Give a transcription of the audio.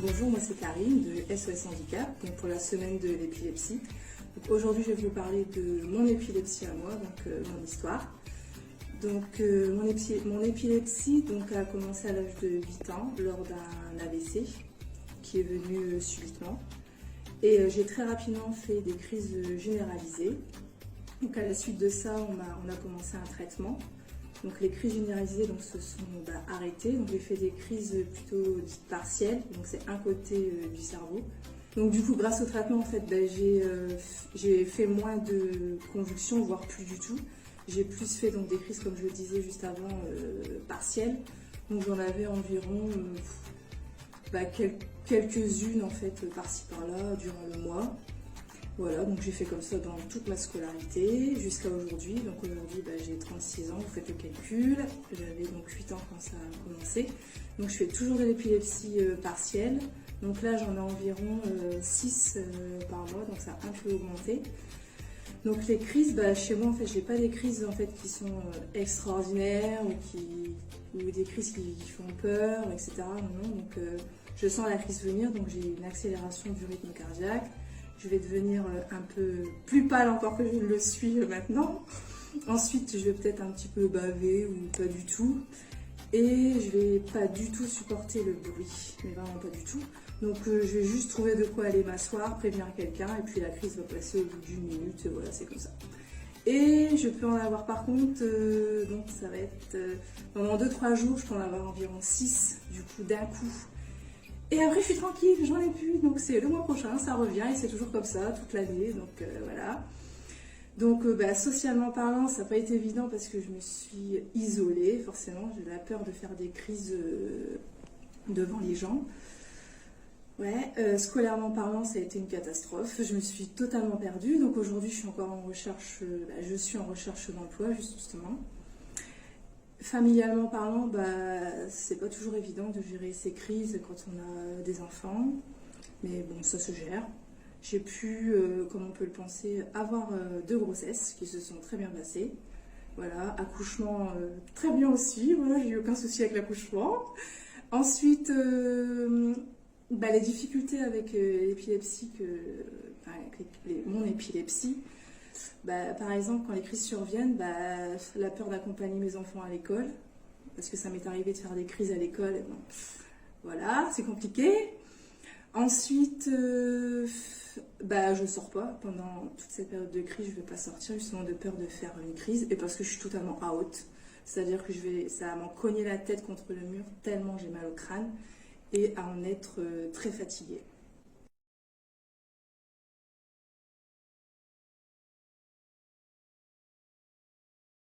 Bonjour, moi c'est Karine de SOS Handicap, donc pour la semaine de l'épilepsie. Aujourd'hui je vais vous parler de mon épilepsie à moi, mon histoire. Mon épilepsie a commencé à l'âge de 8 ans lors d'un AVC qui est venu subitement. Et j'ai très rapidement fait des crises généralisées. Donc à la suite de ça, on a commencé un traitement. Donc les crises généralisées se sont arrêtées. Donc j'ai fait des crises plutôt dites partielles. Donc c'est un côté du cerveau. Donc du coup, grâce au traitement, j'ai fait moins de convulsions, voire plus du tout. J'ai plus fait des crises, comme je le disais juste avant, partielles. Donc j'en avais environ quelques-unes en fait par-ci par-là durant le mois. Voilà, donc j'ai fait comme ça dans toute ma scolarité jusqu'à aujourd'hui. Donc aujourd'hui j'ai 36 ans, vous faites le calcul. J'avais donc 8 ans quand ça a commencé. Donc je fais toujours de l'épilepsie partielle. Donc là j'en ai environ 6 par mois, donc ça a un peu augmenté. Donc les crises, chez moi en fait j'ai pas des crises en fait qui sont extraordinaires ou des crises qui font peur, etc. Non, donc je sens la crise venir, donc j'ai une accélération du rythme cardiaque. Je vais devenir un peu plus pâle encore que je ne le suis maintenant. Ensuite, je vais peut-être un petit peu baver ou pas du tout. Et je vais pas du tout supporter le bruit, mais vraiment pas du tout. Donc je vais juste trouver de quoi aller m'asseoir, prévenir quelqu'un, et puis la crise va passer au bout d'une minute, voilà, c'est comme ça. Et je peux en avoir par contre, donc ça va être pendant 2-3 jours, je peux en avoir environ 6 du coup d'un coup. Et après je suis tranquille, j'en ai plus, donc c'est le mois prochain, ça revient et c'est toujours comme ça toute l'année, donc voilà. Donc socialement parlant, ça n'a pas été évident parce que je me suis isolée, forcément, j'ai la peur de faire des crises devant les gens. Ouais, scolairement parlant, ça a été une catastrophe, je me suis totalement perdue, donc aujourd'hui je suis encore en recherche, d'emploi justement. Familialement parlant, c'est pas toujours évident de gérer ces crises quand on a des enfants, mais bon, ça se gère. J'ai pu, comme on peut le penser, avoir 2 grossesses qui se sont très bien passées. Voilà, accouchement très bien aussi, voilà, j'ai eu aucun souci avec l'accouchement. Ensuite, les difficultés avec l'épilepsie, mon épilepsie. Par exemple, quand les crises surviennent, la peur d'accompagner mes enfants à l'école, parce que ça m'est arrivé de faire des crises à l'école, et voilà, c'est compliqué. Ensuite, je sors pas pendant toute cette période de crise, je vais pas sortir justement de peur de faire une crise, et parce que je suis totalement out, c'est-à-dire que ça va m'en cogner la tête contre le mur tellement j'ai mal au crâne, et à en être très fatiguée.